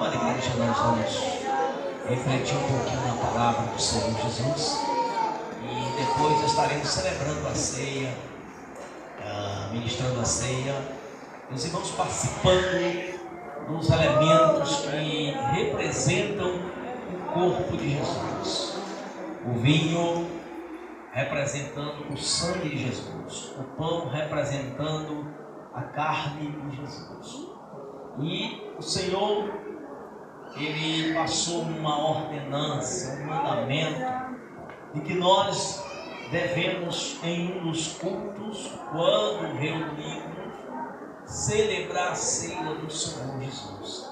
Amada igreja, nós vamos refletir um pouquinho na palavra do Senhor Jesus e depois estaremos celebrando a ceia, ministrando a ceia, os irmãos participando dos elementos que representam o corpo de Jesus. O vinho representando o sangue de Jesus, o pão representando a carne de Jesus. E o Senhor, Ele passou uma ordenança, um mandamento, de que nós devemos, em um dos cultos, quando reunimos, celebrar a ceia do Senhor Jesus.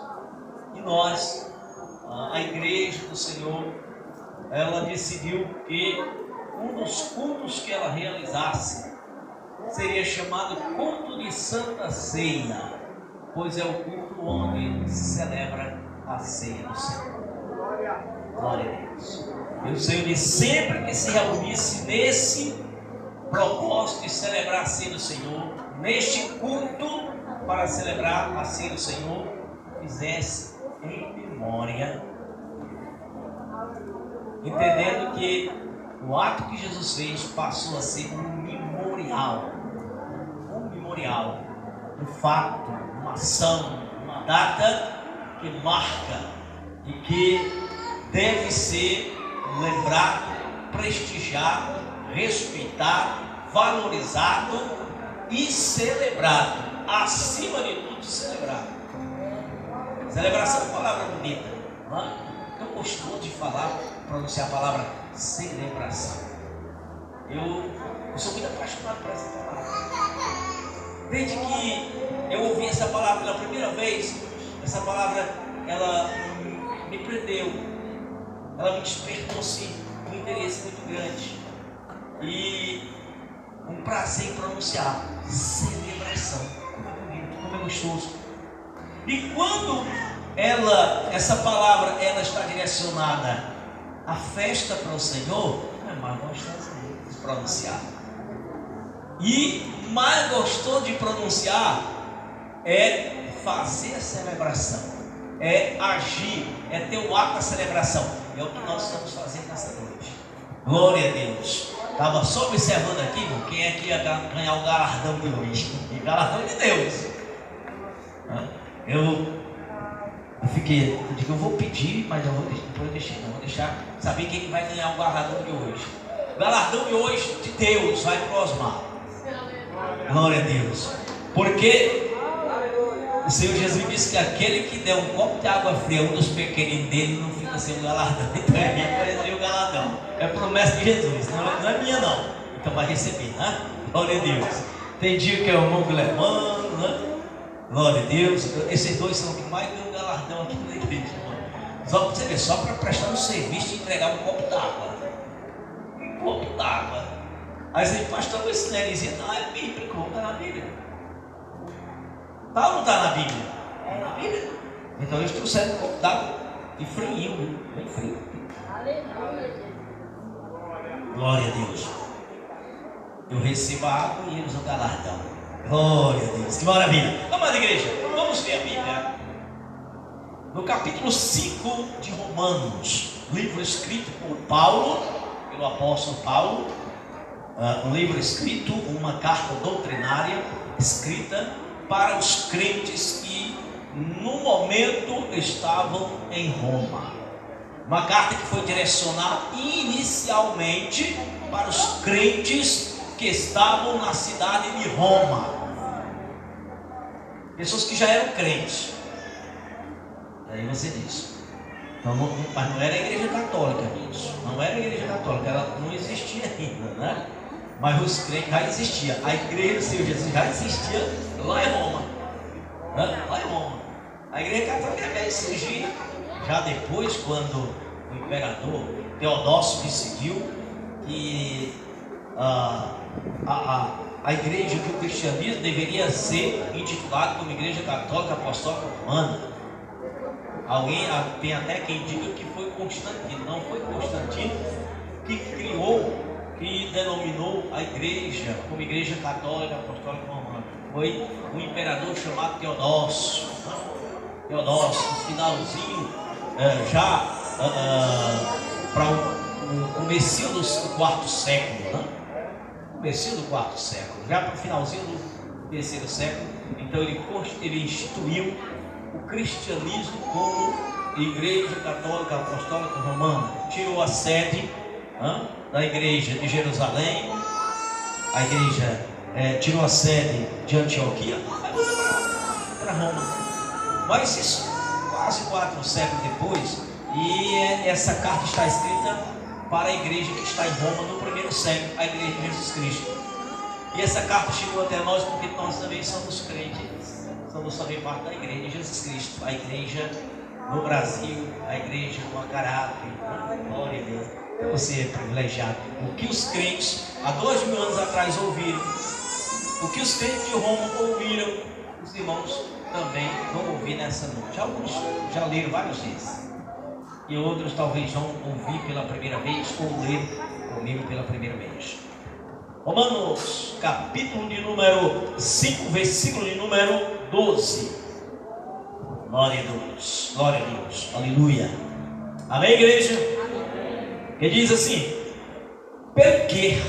E nós, a igreja do Senhor, ela decidiu que um dos cultos que ela realizasse seria chamado culto de Santa Ceia, pois é o culto onde se celebra a ceia do Senhor. Glória a Deus. E o Senhor disse, sempre que se reunisse nesse propósito de celebrar a ceia do Senhor, neste culto para celebrar a ceia do Senhor, fizesse em memória, entendendo que o ato que Jesus fez passou a ser um memorial, um fato, uma ação, uma data que marca e que deve ser lembrado, prestigiado, respeitado, valorizado e celebrado, acima de tudo celebrado. Celebração é uma palavra bonita, não é? Eu gosto de pronunciar a palavra celebração. Eu sou muito apaixonado por essa palavra. Desde que eu ouvi essa palavra pela primeira vez, essa palavra, ela me prendeu, ela me despertou assim, um interesse muito grande e um prazer em pronunciar celebração. Como é bonito, como é gostoso. E quando essa palavra ela está direcionada à festa para o Senhor, é mais gostoso de pronunciar. E mais gostoso de pronunciar é fazer a celebração, é agir, é ter o ato da celebração. É o que nós estamos fazendo nessa noite. Glória a Deus. Estava só observando aqui, irmão, quem é que ia ganhar o galardão de hoje. E galardão de Deus. Eu digo, eu vou pedir, mas eu vou deixar saber quem que vai ganhar o galardão de hoje. O galardão de hoje de Deus vai para o Osmar. Glória a Deus. Porque o Senhor Jesus disse que aquele que der um copo de água fria a um dos pequeninos dele não fica sem o galardão. Então a gente vai receber o galardão. É promessa de Jesus, não é minha não. Então vai receber, né? Glória a Deus. Tem dia que é o irmão Guilhermano, né? Glória a Deus. Esses dois são os que mais ganham galardão aqui na igreja, irmão. Só para você ver, só para prestar um serviço e entregar um copo d'água. Um copo d'água. Aí você diz, pastor, esse nerezinho não é bíblico, não está na Bíblia. Tá ou não está na Bíblia? É na Bíblia. Então eles trouxeram um copo d'água de frio, bem frio. Aleluia. Glória a Deus. Eu recebo a água e eles o galardão. Glória a Deus. Que maravilha. Amada igreja, vamos ver a Bíblia. No capítulo 5 de Romanos, livro escrito por Paulo, pelo apóstolo Paulo, um livro escrito, uma carta doutrinária escrita para os crentes que no momento estavam em Roma. Uma carta que foi direcionada inicialmente para os crentes que estavam na cidade de Roma. Pessoas que já eram crentes. Aí você diz, então, mas não era a igreja católica, isso. Não era a igreja católica, ela não existia ainda, né? Mas os crentes já existiam. A igreja do Senhor Jesus já existia lá em Roma, né? Lá em Roma. A igreja católica veio surgir já depois, quando o imperador Teodócio decidiu que a igreja, que o cristianismo deveria ser intitulado como Igreja Católica Apostólica Romana. Tem até quem diga que foi Constantino. Não foi Constantino que que denominou a igreja como Igreja Católica Apostólica Romana. Foi um imperador chamado Teodócio. Teodócio, no finalzinho, para o comecinho do quarto século, né? Comecinho do quarto século, já para o finalzinho do terceiro século. Então ele instituiu o cristianismo como Igreja Católica Apostólica Romana. Tirou a sede da Igreja de Jerusalém, a igreja tirou a sede de Antioquia para Roma. Mas isso quase 4 séculos depois, e essa carta está escrita para a igreja que está em Roma no primeiro século, a igreja de Jesus Cristo. E essa carta chegou até nós porque nós também somos crentes, somos também parte da igreja de Jesus Cristo, a igreja no Brasil, a igreja no Acarape. Glória a Deus. Você é privilegiado. O que os crentes há 2000 anos atrás ouviram, o que os crentes de Roma ouviram, os irmãos também vão ouvir nessa noite. Alguns já leram várias vezes, e outros talvez vão ouvir pela primeira vez ou ler comigo pela primeira vez. Romanos, capítulo de número 5, versículo de número 12. Glória a Deus, glória a Deus, aleluia. Amém, igreja? Que diz assim: porque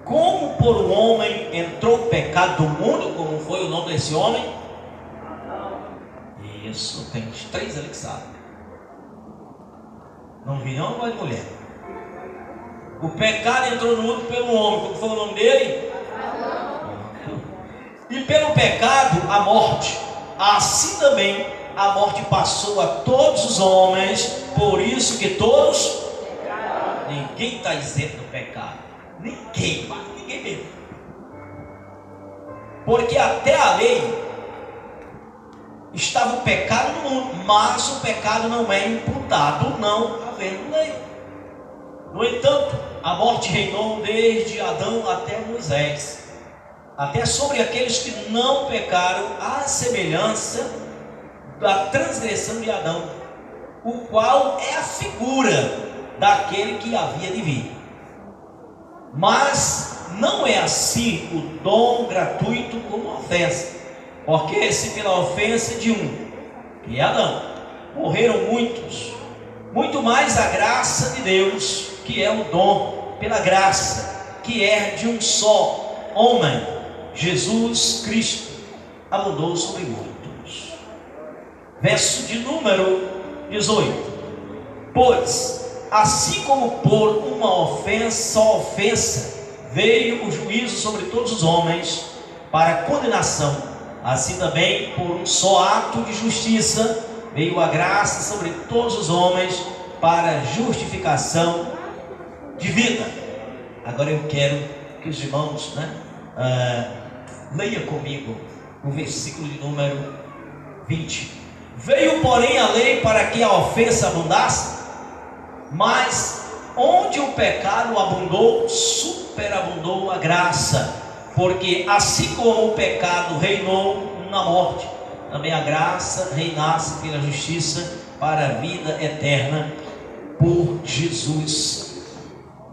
como por um homem entrou o pecado do mundo, como foi o nome desse homem? Isso, tem 3 ali que sabem. Não vi não, mas mulher. O pecado entrou no mundo pelo homem, como foi o nome dele? E pelo pecado a morte. Assim também a morte passou a todos os homens, por isso que todos, ninguém está isento do pecado, ninguém mesmo, porque até a lei estava o pecado no mundo, mas o pecado não é imputado, não havendo lei. No entanto, a morte reinou desde Adão até Moisés, até sobre aqueles que não pecaram, à semelhança da transgressão de Adão, o qual é a figura daquele que havia de vir. Mas não é assim o dom gratuito como a ofensa, porque se pela ofensa de um, que é Adão, morreram muitos, muito mais a graça de Deus, que é o dom pela graça, que é de um só homem, Jesus Cristo, abundou sobre muitos. Verso de número 18: pois assim como por uma ofensa, só ofensa, veio o juízo sobre todos os homens para condenação, assim também por um só ato de justiça veio a graça sobre todos os homens para justificação de vida. Agora eu quero que os irmãos leia comigo o versículo de número 20. Veio porém a lei para que a ofensa abundasse, mas onde o pecado abundou, superabundou a graça, porque assim como o pecado reinou na morte, também a graça reinasse pela justiça para a vida eterna por Jesus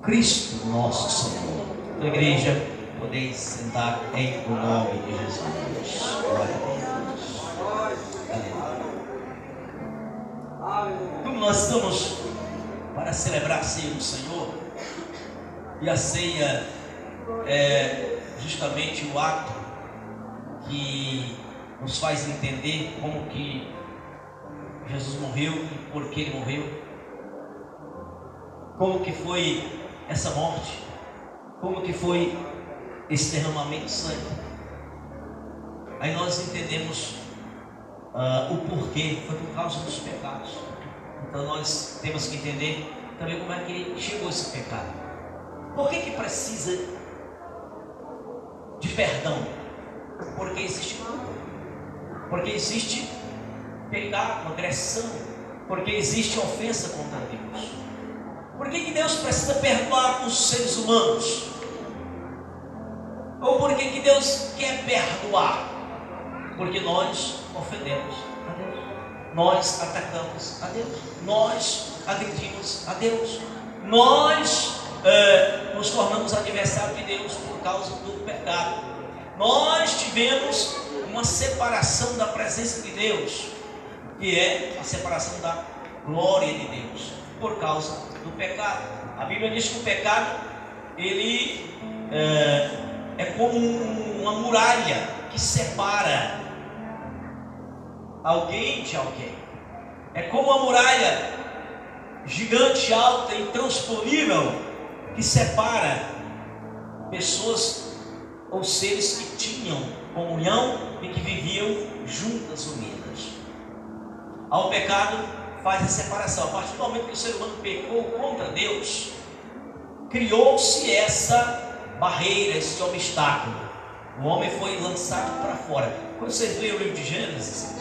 Cristo nosso Senhor. A igreja, podeis sentar em o nome de Jesus. Glória a Deus. Aleluia. Como nós estamos para celebrar a ceia do Senhor, e a ceia é justamente o ato que nos faz entender como que Jesus morreu e por que ele morreu, como que foi essa morte, como que foi esse derramamento de sangue. Aí nós entendemos o porquê, foi por causa dos pecados. Então nós temos que entender também como é que chegou esse pecado. Por que precisa de perdão? Porque existe culpa, porque existe pecado, agressão, porque existe ofensa contra Deus. Por que Deus precisa perdoar os seres humanos? Ou por que Deus quer perdoar? Porque nós ofendemos a Deus, nós atacamos a Deus, nós agredimos a Deus, nós nos tornamos adversários de Deus por causa do pecado. Nós tivemos uma separação da presença de Deus, que é a separação da glória de Deus por causa do pecado. A Bíblia diz que o pecado ele é como uma muralha que separa alguém de alguém. É como uma muralha gigante, alta, intransponível, que separa pessoas ou seres que tinham comunhão e que viviam juntas, unidas. Ao pecado faz a separação. A partir do momento que o ser humano pecou contra Deus, criou-se essa barreira, esse obstáculo. O homem foi lançado para fora. Quando vocês leem o livro de Gênesis,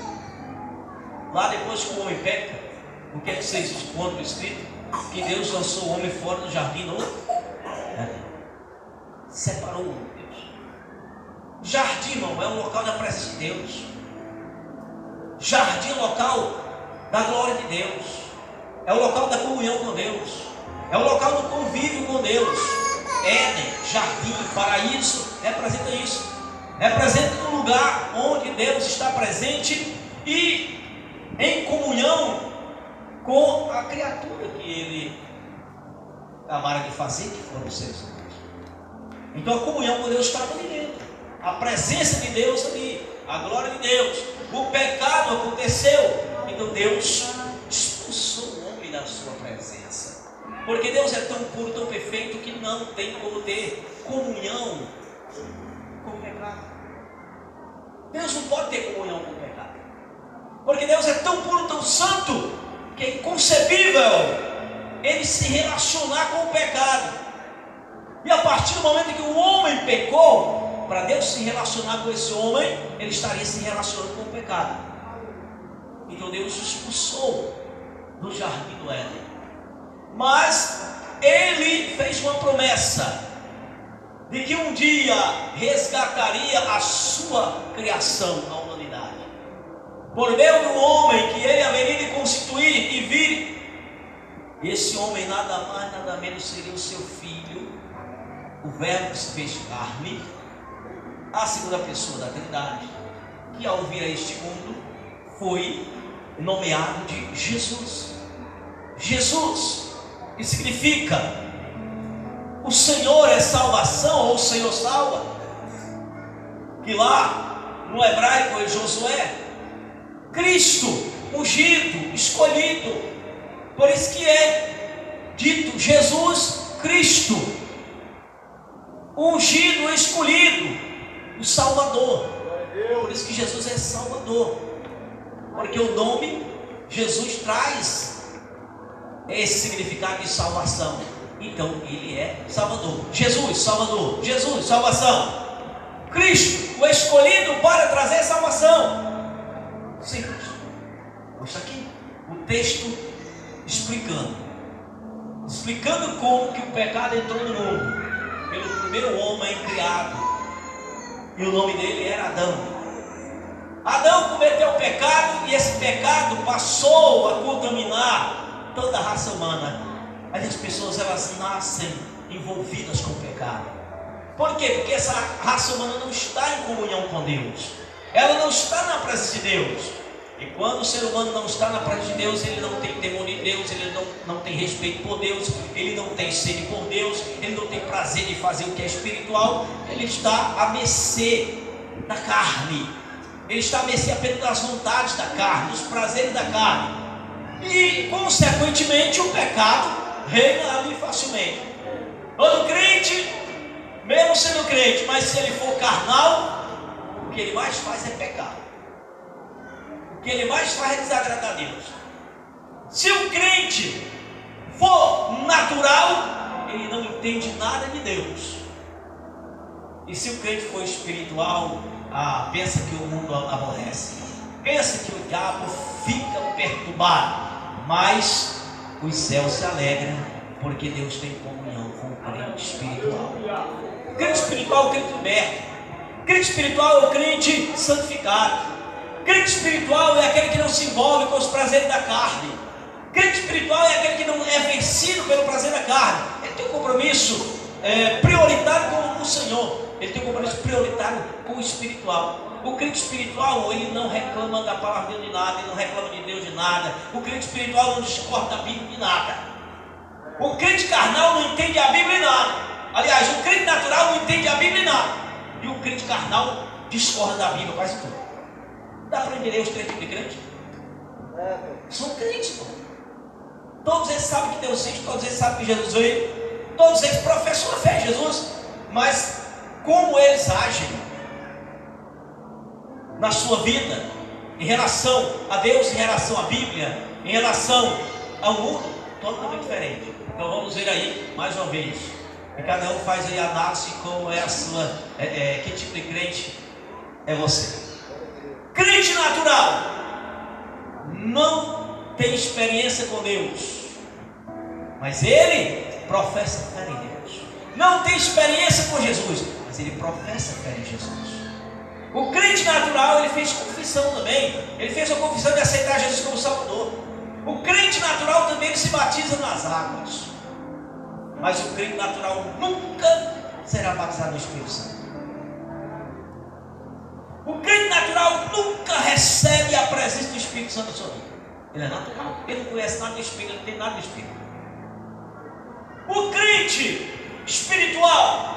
lá depois que o homem peca, o que é que vocês encontram escrito? Que Deus lançou o homem fora do jardim novo. Separou o homem de Deus. Jardim, irmão, é um local da presença de Deus. Jardim é o local da glória de Deus. É o local da comunhão com Deus. É o local do convívio com Deus. Éden, jardim, paraíso, representa isso. Representa um lugar onde Deus está presente e em comunhão com a criatura que Ele amara de fazer, que foram os seres humanos. Então a comunhão com Deus estava ali dentro. A presença de Deus ali, a glória de Deus. O pecado aconteceu, então Deus expulsou o homem da sua presença. Porque Deus é tão puro, tão perfeito, que não tem como ter comunhão com o pecado. Deus não pode ter comunhão com o pecado. Porque Deus é tão puro, tão santo, que é inconcebível Ele se relacionar com o pecado. E a partir do momento que o homem pecou, para Deus se relacionar com esse homem, Ele estaria se relacionando com o pecado. Então Deus o expulsou do jardim do Éden. Mas Ele fez uma promessa de que um dia resgataria a sua criação, a humanidade, por meio do homem que Ele haveria de constituir e vir. Esse homem nada mais, nada menos seria o seu filho, o Verbo que se fez carne, a segunda pessoa da Trindade, que ao vir a este mundo foi nomeado de Jesus. Jesus, que significa o Senhor é salvação, ou o Senhor salva, que lá no hebraico é Josué. Cristo, ungido, escolhido, por isso que é dito Jesus Cristo, ungido, escolhido, o Salvador. Por isso que Jesus é Salvador, porque o nome Jesus traz esse significado de salvação. Então Ele é Salvador. Jesus, Salvador. Jesus, salvação. Cristo, o escolhido para trazer salvação. Simples. Está aqui o texto explicando como que o pecado entrou no mundo pelo primeiro homem criado, e o nome dele era Adão. Adão cometeu o pecado, e esse pecado passou a contaminar toda a raça humana. Aí as pessoas, elas nascem envolvidas com o pecado. Por quê? Porque essa raça humana não está em comunhão com Deus, ela não está na presença de Deus. E quando o ser humano não está na presença de Deus, ele não tem temor de Deus, ele não tem respeito por Deus, ele não tem sede por Deus, ele não tem prazer de fazer o que é espiritual. Ele está à mercê da carne, ele está à mercê apenas das vontades da carne, dos prazeres da carne, e consequentemente o pecado reina ali facilmente. Todo crente, mesmo sendo crente, mas se ele for carnal, o que ele mais faz é pecar. O que ele mais faz é desagradar a Deus. Se o crente for natural, ele não entende nada de Deus. E se o crente for espiritual, pensa que o mundo aborrece, pensa que o diabo fica perturbado. Mas os céus se alegram, porque Deus tem comunhão com o crente espiritual. O crente espiritual é o crente liberto. O crente espiritual é o crente santificado. O crente espiritual é aquele que não se envolve com os prazeres da carne. O crente espiritual é aquele que não é vencido pelo prazer da carne. Ele tem um compromisso prioritário com o Senhor. Ele tem um compromisso prioritário com o espiritual. O crente espiritual, ele não reclama da palavra de Deus de nada, ele não reclama de Deus de nada. O crente espiritual não discorda da Bíblia de nada. O crente carnal não entende a Bíblia em nada. Aliás, o crente natural não entende a Bíblia em nada. E o crente carnal discorda da Bíblia quase tudo. Dá para entender os três tipos de crente? São crentes, irmão. Todos eles sabem que Deus existe, todos eles sabem que Jesus veio, todos eles professam a fé em Jesus, mas como eles agem na sua vida, em relação a Deus, em relação à Bíblia, em relação ao mundo, totalmente diferente. Então vamos ver aí mais uma vez. E cada um faz aí a análise como é a sua, que tipo de crente é você. Crente natural não tem experiência com Deus, mas ele professa fé em Deus. Não tem experiência com Jesus, mas ele professa fé em Jesus. O crente natural, ele fez confissão também. Ele fez a confissão de aceitar Jesus como Salvador. O crente natural também, ele se batiza nas águas. Mas o crente natural nunca será batizado no Espírito Santo. O crente natural nunca recebe a presença do Espírito Santo na sua vida. Ele é natural. Ele não conhece nada do Espírito, ele não tem nada do Espírito. O crente espiritual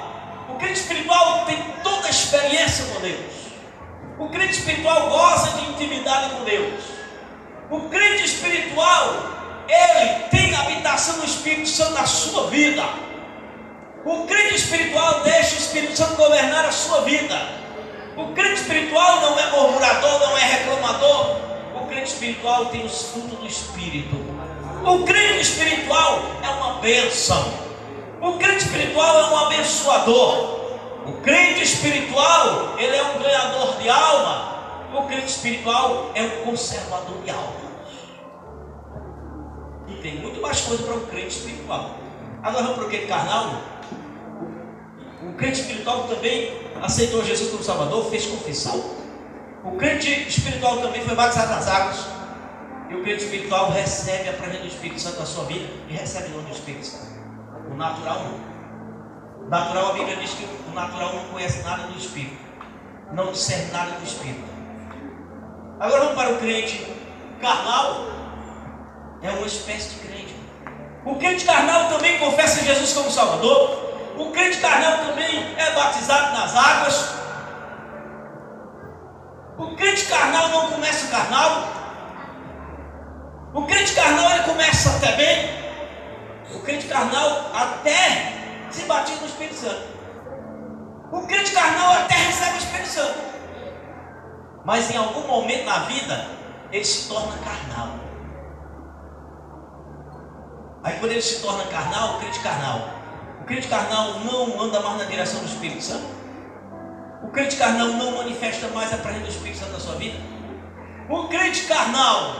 tem toda a experiência com Deus. O crente espiritual goza de intimidade com Deus. O crente espiritual, ele tem a habitação do Espírito Santo na sua vida. O crente espiritual deixa o Espírito Santo governar a sua vida. O crente espiritual não é murmurador, não é reclamador. O crente espiritual tem os frutos do Espírito. O crente espiritual é uma bênção. O crente espiritual é um abençoador. O crente espiritual, ele é um ganhador de alma. O crente espiritual é um conservador de alma. E tem muito mais coisa para o crente espiritual. Agora vamos para o crente carnal. O crente espiritual também aceitou Jesus como Salvador, fez confissão. O crente espiritual também foi batizado nas águas. E o crente espiritual recebe a presença do Espírito Santo na sua vida e recebe o nome do Espírito Santo. O natural não. O natural, a Bíblia diz que o natural não conhece nada do Espírito, não discerne nada do Espírito. Agora vamos para o crente carnal. É uma espécie de crente. O crente carnal também confessa Jesus como Salvador. O crente carnal também é batizado nas águas. O crente carnal não começa carnal. O crente carnal, ele começa até bem. O crente carnal até se batiza no Espírito Santo. O crente carnal até recebe o Espírito Santo. Mas em algum momento na vida, ele se torna carnal. Aí quando ele se torna carnal, o crente carnal não anda mais na direção do Espírito Santo. O crente carnal não manifesta mais a presença do Espírito Santo na sua vida. O crente carnal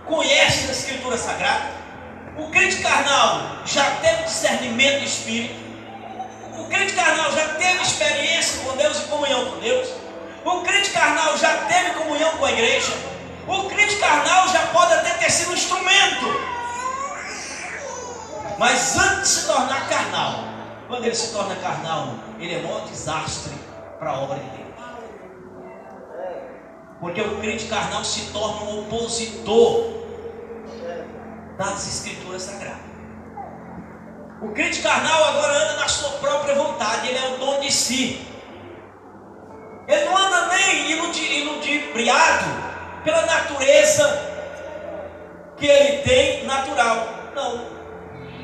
conhece a Escritura Sagrada. O crente carnal já teve discernimento de Espírito. O crente carnal já teve experiência com Deus e comunhão com Deus. O crente carnal já teve comunhão com a igreja. O crente carnal já pode até ter sido um instrumento. Mas antes de se tornar carnal, quando ele se torna carnal, ele é um maior desastre para a obra de Deus. Porque o crente carnal se torna um opositor das Escrituras Sagradas. O crente carnal agora anda na sua própria vontade, ele é o dono de si. Ele não anda nem iludibriado pela natureza que ele tem natural. Não.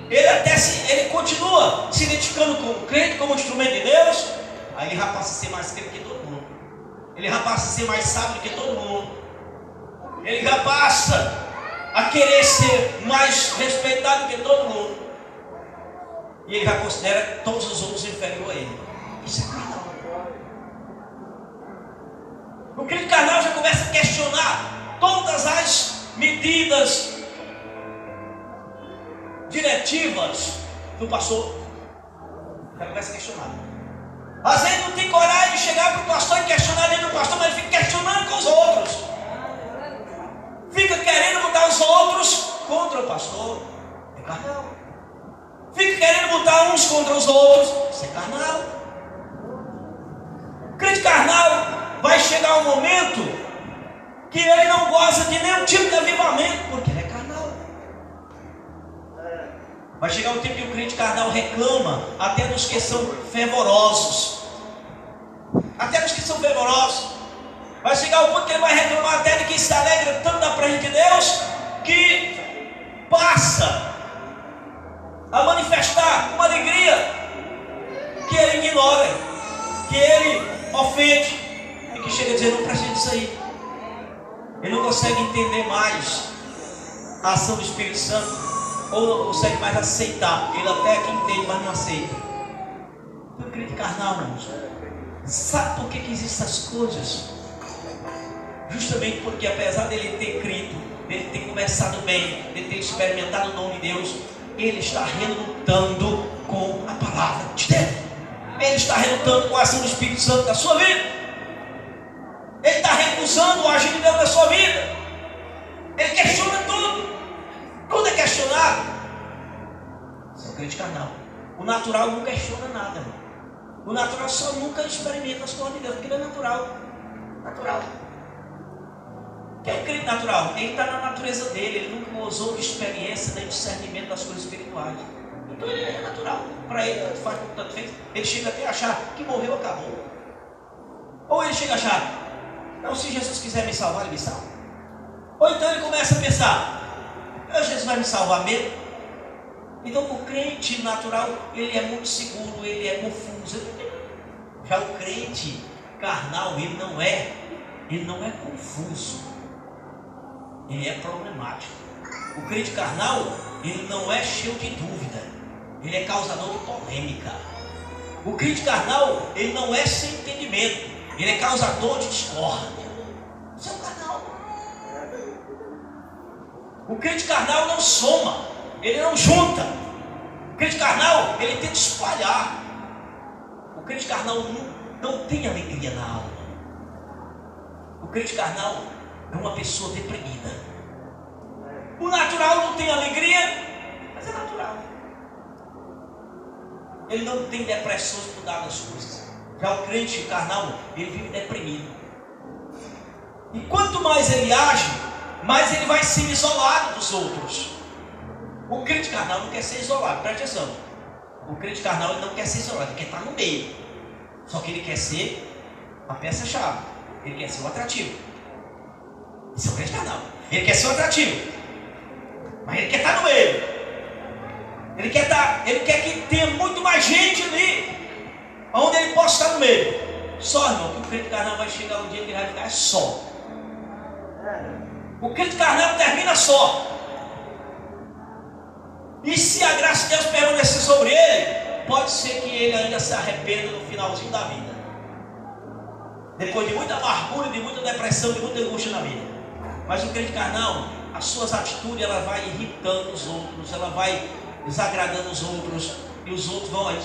Ele continua se identificando como crente, como instrumento de Deus. Aí ele já passa a ser mais crente que todo mundo. Ele já passa a ser mais sábio que todo mundo. Ele já passa a querer ser mais respeitado que todo mundo. E ele já considera todos os outros inferior a ele. Isso é carnal. O crente carnal já começa a questionar todas as medidas diretivas do pastor. Já começa a questionar. Às vezes não tem coragem de chegar para o pastor e questionar dentro do pastor, mas ele fica questionando com os outros. Fica querendo botar os outros contra o pastor. É carnal. Fica querendo botar uns contra os outros. Isso é carnal. O crente carnal vai chegar um momento que ele não gosta de nenhum tipo de avivamento, porque ele é carnal. Vai chegar um tempo que o crente carnal reclama até dos que são fervorosos. Até dos que são fervorosos. Vai chegar um ponto que ele vai reclamar até de quem se alegra tanto na presença de Deus, que passa a manifestar uma alegria que ele ignora, que ele ofende, e que chega a dizer: não precisa disso aí. Ele não consegue entender mais a ação do Espírito Santo, ou não consegue mais aceitar. Ele até que entende, mas não aceita. Então, o crente carnal, irmãos, sabe por que existem essas coisas? Justamente porque, apesar dele ter crido, dele ter começado bem, dele ter experimentado o nome de Deus, ele está relutando com a palavra de Deus. Ele está relutando com a ação do Espírito Santo na sua vida. Ele está recusando o agir de Deus na sua vida. Ele questiona tudo. Tudo é questionado. Isso é o crente carnal. O natural não questiona nada, irmão. O natural só nunca experimenta as coisas de Deus, porque ele é natural. Natural. Que é o crente natural? Ele está na natureza dele. Ele nunca gozou de experiência, nem discernimento das coisas espirituais. Então ele é natural. Para ele, tanto faz como tanto fez. Ele chega até a achar que morreu, acabou. Ou ele chega a achar: não, se Jesus quiser me salvar, ele me salva. Ou então ele começa a pensar: Jesus vai me salvar mesmo? Então o crente natural, ele é muito seguro, ele é confuso. Já o crente carnal, ele não é confuso. Ele é problemático. O crente carnal, ele não é cheio de dúvida. Ele é causador de polêmica. O crente carnal, ele não é sem entendimento. Ele é causador de discórdia. Isso é o carnal. O crente carnal não soma, ele não junta. O crente carnal, ele tenta espalhar. O crente carnal não tem alegria na alma. O crente carnal é uma pessoa deprimida. O natural não tem alegria, mas é natural. Ele não tem depressões por dar das coisas. Já o crente carnal, ele vive deprimido. E quanto mais ele age, mais ele vai ser isolado dos outros. O crente carnal não quer ser isolado, presta atenção. O crente carnal, ele não quer ser isolado, ele quer estar no meio. Só que ele quer ser a peça-chave. Ele quer ser o atrativo. Esse é o crente carnal. Ele quer ser o atrativo, mas ele quer estar no meio. Ele quer que tenha muito mais gente ali, onde ele possa estar no meio. Só, irmão, que o crente carnal vai chegar um dia que ele vai ficar só. O crente carnal termina só. E se a graça de Deus permanecer sobre ele, pode ser que ele ainda se arrependa no finalzinho da vida. Depois de muita amargura, de muita depressão, de muita angústia na vida. Mas o crente carnal, as suas atitudes, ela vai irritando os outros, ela vai desagradando os outros, e os outros vão aí,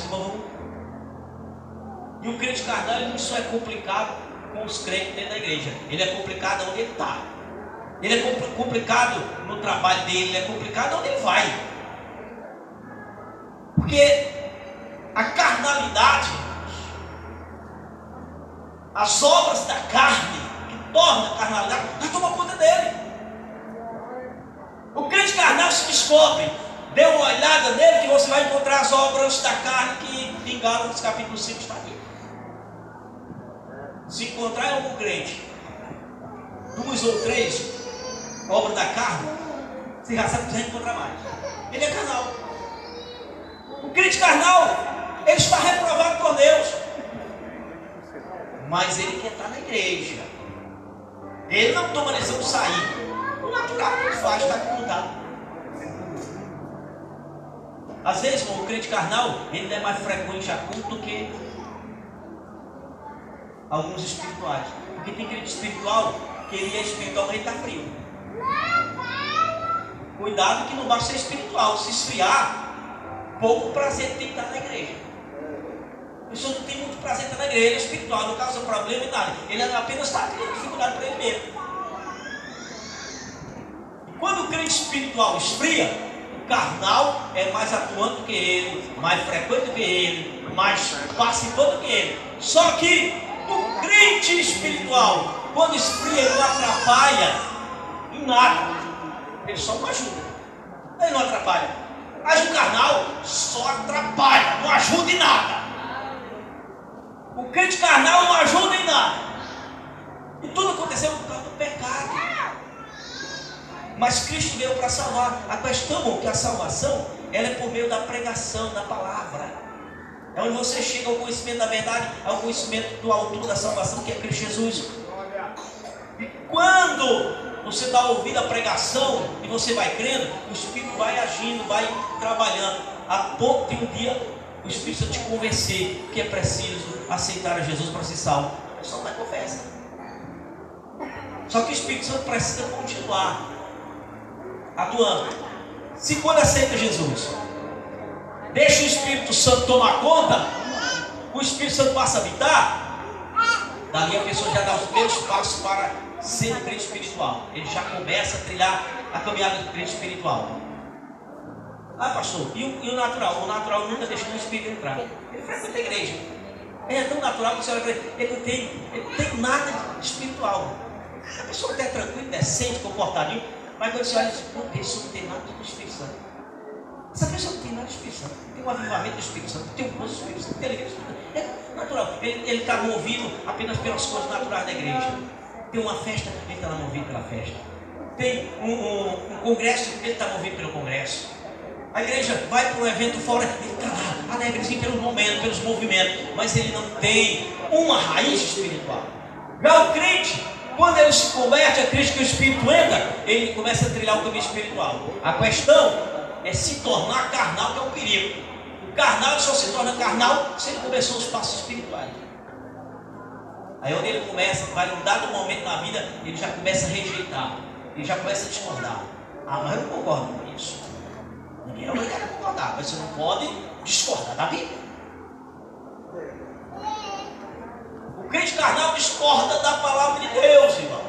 E o crente carnal, ele não só é complicado com os crentes dentro da igreja, ele é complicado onde ele está. Ele é complicado no trabalho dele, ele é complicado onde ele vai. Porque a carnalidade, as obras da carne, que tornam a carnalidade, vai tomar conta dele. O crente carnal se descobre. Dê uma olhada nele que você vai encontrar as obras da carne que em Gálatas capítulo 5 está aqui. Se encontrar em algum crente 2 ou 3 obras da carne, você já sabe que você vai encontrar mais. Ele é carnal. O crente carnal, ele está reprovado por Deus, mas ele quer estar na igreja. Ele não toma decisão de sair. O natural que ele faz, está contado. Às vezes, irmão, o crente carnal, ele é mais frequente a culto do que alguns espirituais. Porque tem crente espiritual que ele é espiritual, mas ele está frio. Cuidado que não basta ser espiritual. Se esfriar, pouco prazer tem que estar na igreja. A pessoa não tem muito prazer em estar na igreja. Ele é espiritual, não causa problema e nada. Ele apenas está criando dificuldade para ele mesmo. E quando o crente espiritual esfria, carnal é mais atuante do que ele, mais frequente do que ele, mais participante do que ele. Só que o crente espiritual, quando esfria, ele não atrapalha em nada. Ele só não ajuda. Ele não atrapalha. Mas o carnal só atrapalha, não ajuda em nada. O crente carnal não ajuda em nada. E tudo aconteceu por causa do pecado. Mas Cristo veio para salvar. A questão é que a salvação, ela é por meio da pregação, da palavra. É onde você chega ao conhecimento da verdade, ao conhecimento do autor da salvação, que é Cristo Jesus. E quando você dá ouvido à pregação e você vai crendo, o Espírito vai agindo, vai trabalhando. A pouco tem um dia, o Espírito te convencer que é preciso aceitar a Jesus para ser salvo. A pessoa não confessa. Só que o Espírito Santo precisa continuar atuando. Se quando aceita Jesus, deixa o Espírito Santo tomar conta, o Espírito Santo passa a habitar, dali a pessoa já dá os primeiros passos para ser um crente espiritual. Ele já começa a trilhar a caminhada do crente espiritual. Ah, pastor, e o natural? O natural nunca deixa o Espírito entrar. Ele frequenta a igreja. É tão natural que você olha para ele, ele não tem nada de espiritual. A pessoa até tranquila, decente, comportadinho, mas quando você olha, isso não tem nada do Espírito Santo. Essa pessoa não tem nada do Espírito Santo. Tem um avivamento do Espírito Santo, tem um gosto do Espírito Santo, tem alegria do Espírito Santo. É natural. Ele está movido apenas pelas coisas naturais da igreja. Tem uma festa, ele está movido pela festa. Tem um congresso, ele está movido pelo congresso. A igreja vai para um evento fora, ele está lá, alegrezinho pelo momento, pelos movimentos, mas ele não tem uma raiz espiritual. Já o crente, quando ele se converte a Cristo, que o Espírito entra, ele começa a trilhar o caminho espiritual. A questão é se tornar carnal, que é um perigo. O carnal só se torna carnal se ele começou os passos espirituais. Aí onde ele começa, vai num dado momento na vida, ele já começa a rejeitar, ele já começa a discordar. Ah, mas eu não concordo com isso. Ninguém é obrigado a concordar, mas você não pode discordar da Bíblia. O crente carnal discorda da palavra de Deus, irmãos.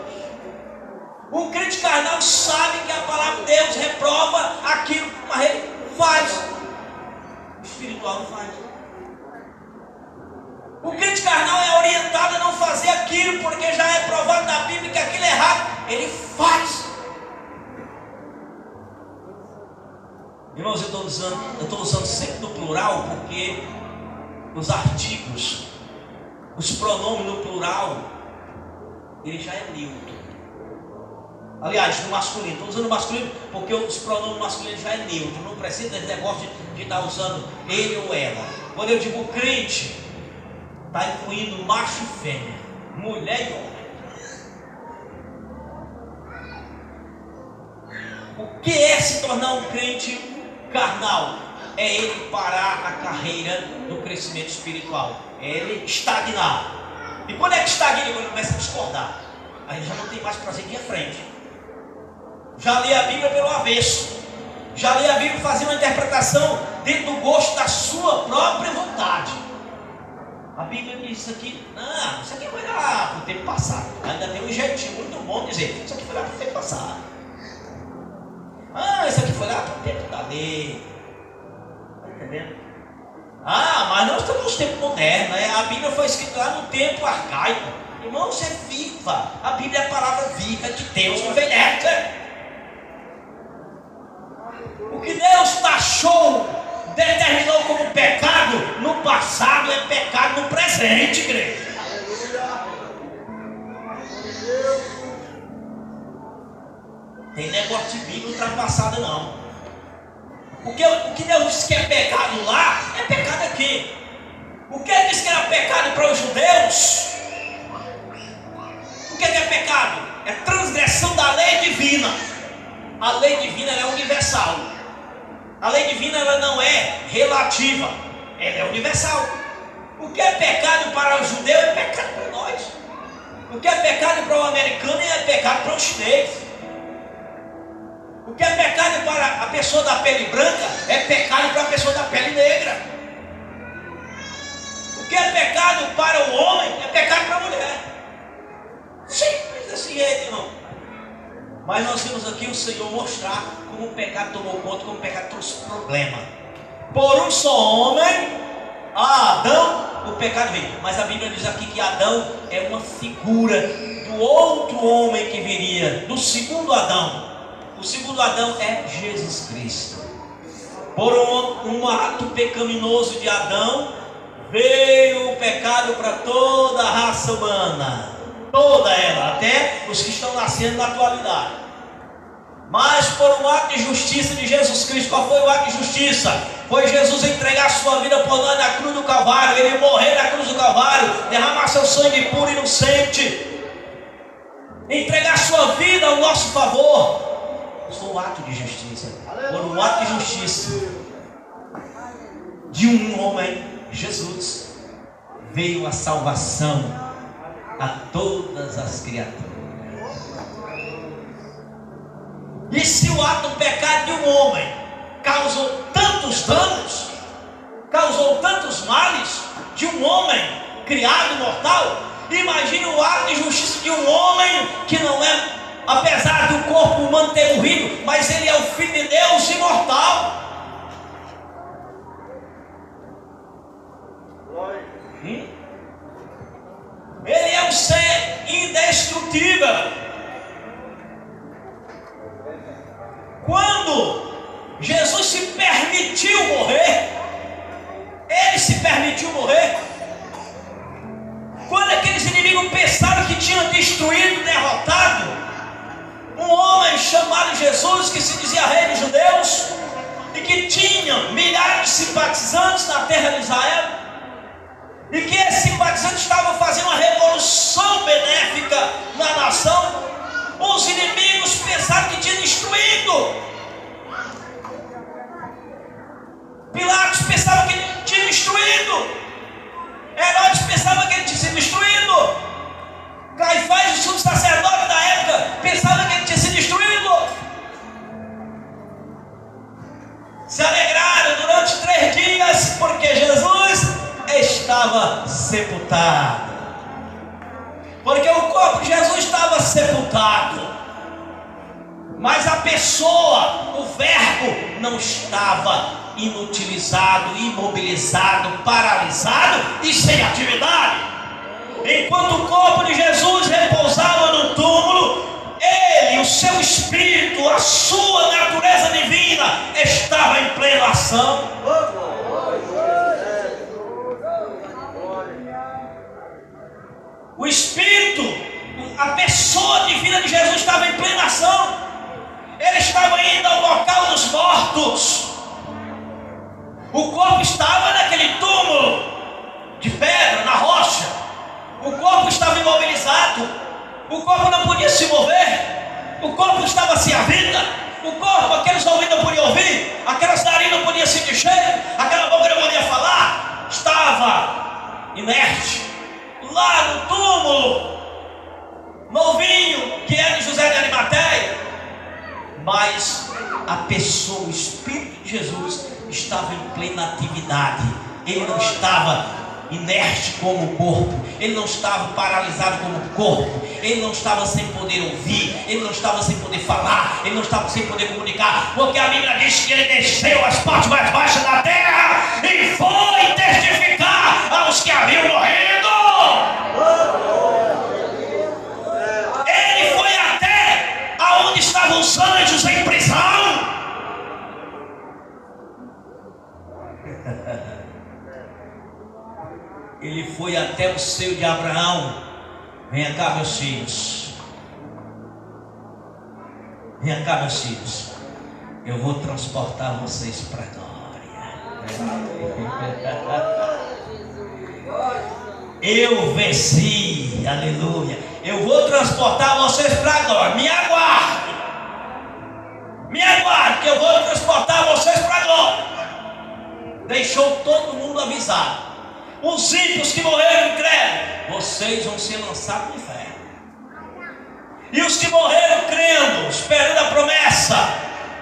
O crente carnal sabe que a palavra de Deus reprova aquilo, mas ele faz. O espiritual não faz. O crente carnal é orientado a não fazer aquilo, porque já é provado na Bíblia que aquilo é errado. Ele faz. Irmãos, eu estou usando sempre no plural, porque os artigos, os pronomes no plural, ele já é neutro. Aliás, no masculino, estou usando o masculino porque os pronomes masculinos já é neutro. Não precisa desse negócio de estar usando ele ou ela. Quando eu digo crente, está incluindo macho e fêmea, mulher e homem. O que é se tornar um crente carnal? É ele parar a carreira do crescimento espiritual, é ele estagnar. E quando é que estagna? Quando ele começa a discordar, aí já não tem mais prazer de ir à frente. Já lê a Bíblia pelo avesso, já lê a Bíblia fazendo uma interpretação dentro do gosto da sua própria vontade. A Bíblia diz isso aqui, não, isso aqui foi lá para o tempo passado. Ainda tem um jeitinho muito bom de dizer, isso aqui foi lá para o tempo passado. Ah, isso aqui foi lá para o tempo da lei. Está entendendo? Ah, mas nós estamos nos tempos modernos, né? A Bíblia foi escrita lá no tempo arcaico. Irmão, você é viva. A Bíblia é a palavra viva de Deus que envelhece. O que Deus taxou, determinou como pecado no passado, é pecado no presente, igreja. Tem negócio de Bíblia ultrapassada não. Porque o que Deus disse que é pecado lá, é pecado aqui. O que Ele disse que era pecado para os judeus, o que é pecado? É transgressão da lei divina. A lei divina ela é universal. A lei divina ela não é relativa, ela é universal. O que é pecado para o judeu é pecado para nós. O que é pecado para o americano é pecado para o chinês. O que é pecado para a pessoa da pele branca é pecado para a pessoa da pele negra. O que é pecado para o homem é pecado para a mulher. Simples desse jeito, irmão. Mas nós vimos aqui o Senhor mostrar como o pecado tomou conta, como o pecado trouxe problema. Por um só homem, Adão, o pecado veio. Mas a Bíblia diz aqui que Adão é uma figura do outro homem que viria, do segundo Adão. O segundo Adão é Jesus Cristo. Por um ato pecaminoso de Adão, veio o pecado para toda a raça humana, toda ela, até os que estão nascendo na atualidade. Mas por um ato de justiça de Jesus Cristo, qual foi o ato de justiça? Foi Jesus entregar sua vida por nós na cruz do Calvário, ele morrer na cruz do Calvário, derramar seu sangue puro e inocente, entregar sua vida ao nosso favor. Foi um ato de justiça. Por um ato de justiça de um homem, Jesus, veio a salvação a todas as criaturas. E se o ato do pecado de um homem causou tantos danos, causou tantos males de um homem criado mortal, imagine o ato de justiça de um homem que não é, apesar do corpo humano ter morrido, mas ele é o Filho de Deus imortal. Ele é um ser indestrutível. Quando Jesus se permitiu morrer, ele se permitiu morrer. Quando aqueles inimigos pensaram que tinham destruído, derrotado um homem chamado Jesus, que se dizia rei dos judeus, e que tinha milhares de simpatizantes na terra de Israel, e que esses simpatizantes estavam fazendo uma revolução benéfica na nação, os inimigos pensaram que tinha destruído. Pilatos pensava que ele tinha destruído. Herodes pensava que ele tinha sido destruído. Caifás, o sumo sacerdote da época, pensava que ele tinha sido destruído. Se alegraram durante 3 dias, porque Jesus estava sepultado. Porque o corpo de Jesus estava sepultado, mas a pessoa, o verbo, não estava inutilizado, imobilizado, paralisado e sem atividade. Enquanto o corpo de Jesus repousava no túmulo, ele, o seu espírito, a sua natureza divina estava em plena ação. O espírito, a pessoa divina de Jesus estava em plena ação. Ele estava indo ao local dos mortos. O corpo estava naquele túmulo de pedra, na rocha. O corpo estava imobilizado. O corpo não podia se mover. O corpo estava sem a vida. O corpo, aqueles ouvidos não podiam ouvir, aquelas narinas não podiam se mexer, aquela boca não podia falar. Estava inerte. Lá no túmulo, novinho, que era de José de Arimateia. Mas a pessoa, o Espírito de Jesus, estava em plena atividade. Ele não estava inerte como o corpo, ele não estava paralisado como o corpo, ele não estava sem poder ouvir, ele não estava sem poder falar, ele não estava sem poder comunicar, porque a Bíblia diz que ele desceu às partes mais baixas da terra e foi testificar aos que haviam morrido. Ele foi até aonde estavam os anjos em prisão. Ele foi até o seio de Abraão. Venha cá, meus filhos. Venha cá, meus filhos. Eu vou transportar vocês para a glória. Eu venci, aleluia. Eu vou transportar vocês para a glória. Me aguarde. Me aguarde, que eu vou transportar vocês para a glória. Deixou todo mundo avisado. Os ímpios que morreram crendo, vocês vão ser lançados no inferno. E os que morreram crendo, esperando a promessa,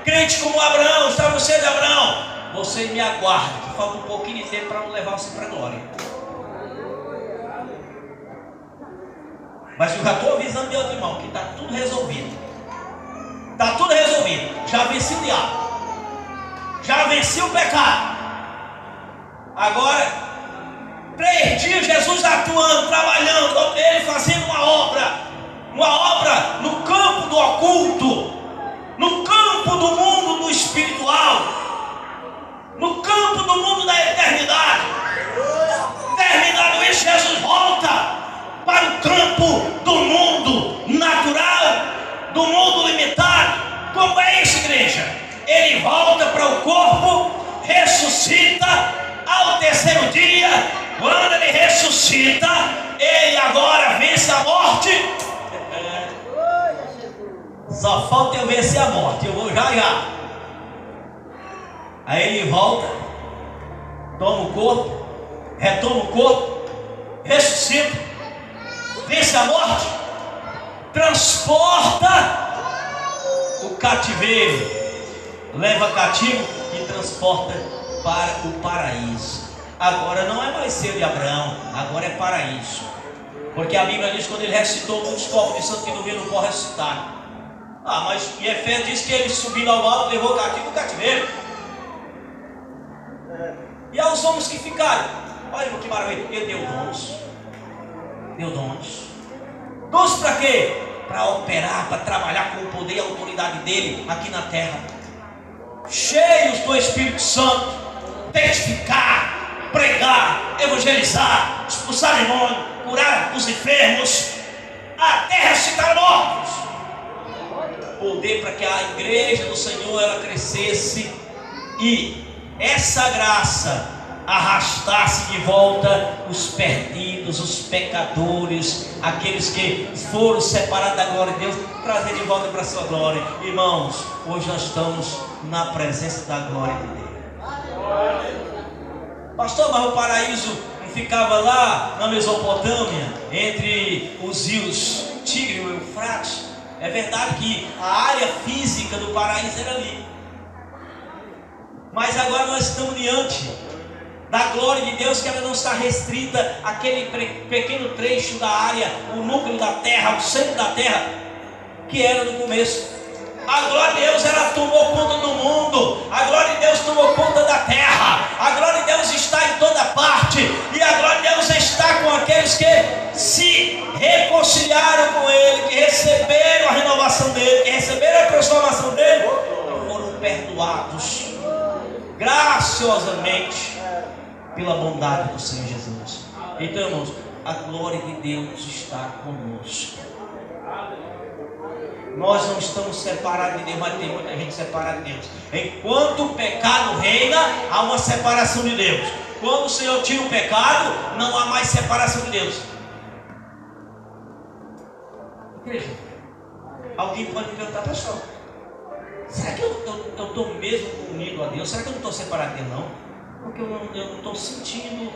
crente como Abraão, estava no seio de Abraão, vocês me aguardem, que falta um pouquinho de tempo para não levar você para a glória. Mas eu já estou avisando de outro irmão que está tudo resolvido. Está tudo resolvido. Já venci o diabo, já venci o pecado. Agora 3 dias Jesus atuando, trabalhando, ele fazendo uma obra no campo do oculto, no campo do mundo do espiritual, no campo do mundo da eternidade. Terminado isso, Jesus volta para o campo do mundo natural, do mundo limitado. Como é isso, igreja? Ele volta para o corpo, ressuscita ao terceiro dia. Quando ele ressuscita, ele agora vence a morte. Só falta eu vencer a morte, eu vou já. Aí ele volta, toma o corpo, retoma o corpo, ressuscita, vence a morte, transporta o cativeiro, leva cativo e transporta para o paraíso. Agora não é mais ser de Abraão, agora é paraíso. Porque a Bíblia diz que quando ele ressuscitou, muitos corpos de santo que não viram não podem ressuscitar. Mas em Efésios diz que ele subindo ao alto levou o cativo no cativeiro. E aos homens que ficaram, olha que maravilha, ele deu dons. Deu dons. Dons para quê? Para operar, para trabalhar com o poder e a autoridade dele aqui na terra. Cheios do Espírito Santo, testificar, pregar, evangelizar, expulsar demônio, curar os enfermos, até ressuscitar mortos. Poder para que a igreja do Senhor ela crescesse e essa graça arrastasse de volta os perdidos, os pecadores, aqueles que foram separados da glória de Deus, trazer de volta para a sua glória. Irmãos, hoje nós estamos na presença da glória de Deus. Pastor, mas o paraíso não ficava lá na Mesopotâmia, entre os rios Tigre e Eufrates? É verdade que a área física do paraíso era ali. Mas agora nós estamos diante da glória de Deus, que ela não está restrita àquele pequeno trecho da área, o núcleo da terra, o centro da terra, que era no começo. A glória de Deus, ela tomou conta do mundo. A glória de Deus tomou conta da terra. A glória de Deus está em toda parte. E a glória de Deus está com aqueles que se reconciliaram com Ele, que receberam a renovação dEle, que receberam a transformação dEle, e foram perdoados graciosamente pela bondade do Senhor Jesus. Então, irmãos, a glória de Deus está conosco. Nós não estamos separados de Deus, mas tem muita gente separada de Deus. Enquanto o pecado reina, há uma separação de Deus. Quando o Senhor tira o pecado, não há mais separação de Deus. Igreja, alguém pode me perguntar, pessoal, será que eu estou mesmo unido a Deus? Será que eu não estou separado de Deus? Não, porque eu não estou sentindo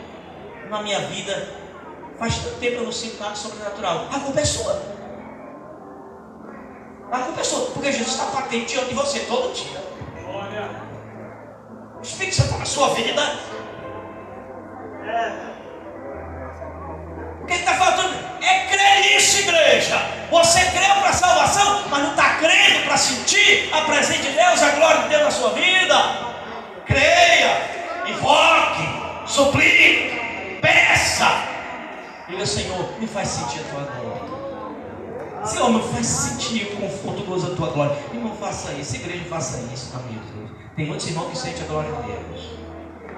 na minha vida. Faz tanto tempo que eu não sinto nada sobrenatural. A culpa é sua. A culpa é sua, porque Jesus está patenteando de você todo dia. O Espírito Santo está na sua vida. O que está faltando é crer nisso, igreja. Você creu para a salvação, mas não está crendo para sentir a presença de Deus, a glória de Deus na sua vida. Creia, invoque, suplique, peça. Diga, Senhor, me faz sentir a tua glória. Senhor, me faz sentir o conforto, gozo da tua glória. Irmão, faça isso, igreja, faça isso, amém, Deus. Tem muitos irmãos que sentem a glória de Deus.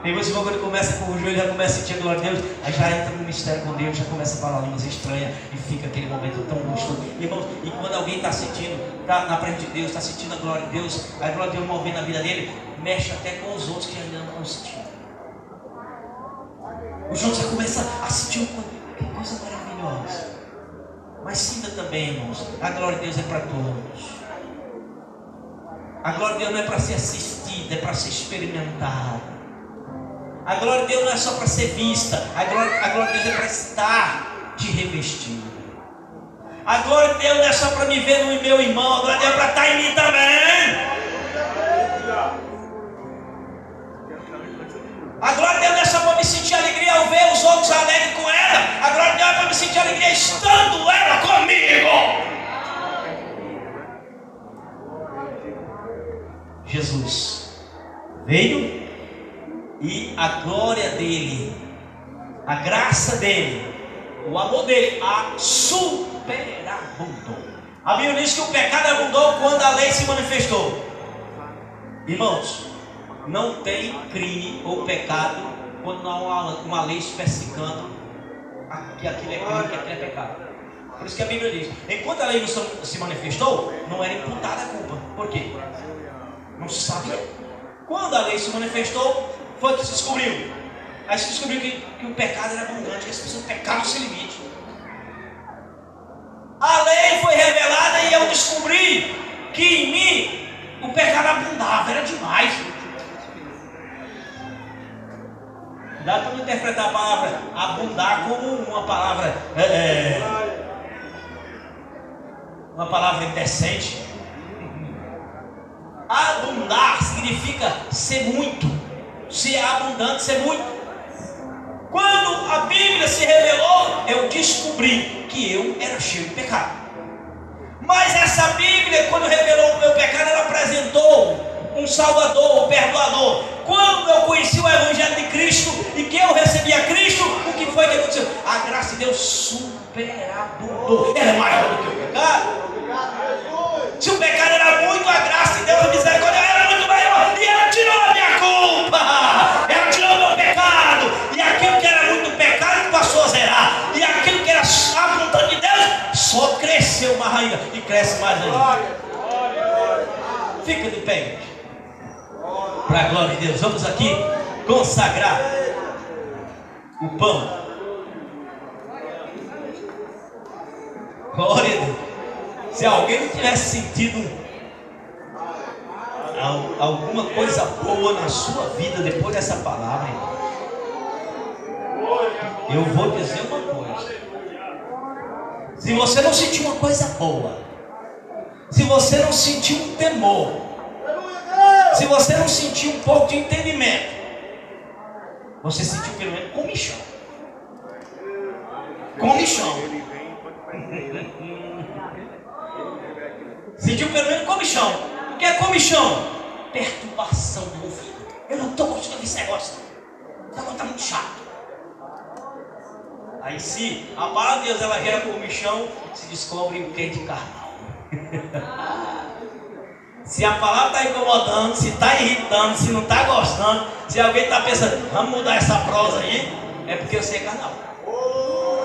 Tem muitos irmãos que quando começa com o joelho, já começa a sentir a glória de Deus, aí já entra no mistério com Deus, já começa a falar línguas estranhas e fica aquele momento tão gostoso. Irmãos, e quando alguém está sentindo, está na presença de Deus, está sentindo a glória de Deus, a glória de Deus movendo na vida dele, mexe até com os outros que ainda não estão sentindo. Os outros já começam a sentir que coisa maravilhosa. Mas sinta também, irmãos, a glória de Deus é para todos. A glória de Deus não é para ser assistida, é para ser experimentada. A glória de Deus não é só para ser vista. A glória de Deus é para estar te revestindo. A glória de Deus não é só para me ver no meu irmão. A glória de Deus é para estar em mim também. A glória de Deus não é só para me sentir alegria ao ver os outros alegres com ela. A glória de Deus é para me sentir alegria estando ela comigo. Jesus veio e a glória dele A graça dele, o amor dele, a superabundou. A Bíblia diz que o pecado abundou quando a lei se manifestou. Irmãos, não tem crime ou pecado quando não há uma lei especificando que aquilo é crime, que aquilo é pecado. Por isso que a Bíblia diz, enquanto a lei não se manifestou, não era imputada a culpa. Por quê? Não se sabia. Quando a lei se manifestou, foi que se descobriu. Aí se descobriu que o pecado era abundante, que as pessoas pecaram sem limite. A lei foi revelada e eu descobri que em mim o pecado abundava, era demais. Dá para interpretar a palavra abundar como uma palavra indecente. Abundar significa ser muito, ser abundante, ser muito. Quando a Bíblia se revelou, eu descobri que eu era cheio de pecado. Mas essa Bíblia, quando revelou o meu pecado, ela apresentou um Salvador, um Perdoador. Quando eu conheci o Evangelho de Cristo e que eu recebi a Cristo, o que foi que aconteceu? A graça de Deus superabundou. Era maior do que o pecado. Se o pecado era muito, a graça de Deus, a misericórdia era muito maior. E ela tirou a minha culpa. Ela tirou o meu pecado. E aquilo que era muito pecado passou a zerar. E aquilo que era a vontade de Deus só cresceu mais ainda. E cresce mais ainda. Fica de pé, para a glória de Deus. Vamos aqui consagrar o pão. Glória a Deus. Se alguém tivesse sentido alguma coisa boa na sua vida depois dessa palavra, eu vou dizer uma coisa. Se você não sentiu uma coisa boa, se você não sentiu um temor, se você não sentiu um pouco de entendimento, você sentiu pelo menos comichão. Comichão. Sentiu pelo menos comichão. O que é comichão? Perturbação do ouvido. Eu não estou gostando desse negócio. Esse negócio está muito chato. Aí se a palavra de Deus ela gera comichão, se descobre o que é de carnal. Se a palavra está incomodando, se está irritando, se não está gostando, se alguém está pensando, vamos mudar essa prosa aí, é porque você é carnal.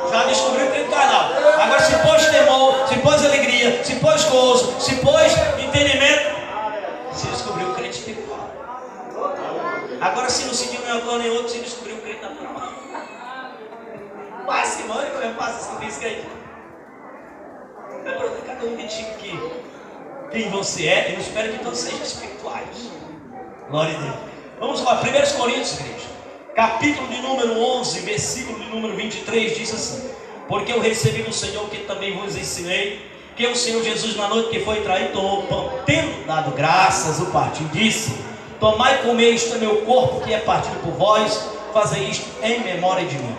Já descobriu que é carnal. Agora se pôs temor, se pôs alegria, se pôs gozo, se pôs entendimento, se descobriu o crente espiritual. Agora se não sentiu nenhum agora nem outro, se descobriu o crente natural. Mas irmão, eu faço isso com isso aí. Cada um identifica quem você é. Eu espero que todos sejam espirituais. Glória a Deus. Vamos lá, 1 Coríntios, igreja, capítulo de número 11, versículo de número 23, diz assim: porque eu recebi do Senhor, que também vos ensinei, que o Senhor Jesus, na noite que foi traído, tomou o pão, tendo dado graças, o partiu, disse: tomai e comei, isto é meu corpo, que é partido por vós, fazei isto em memória de mim.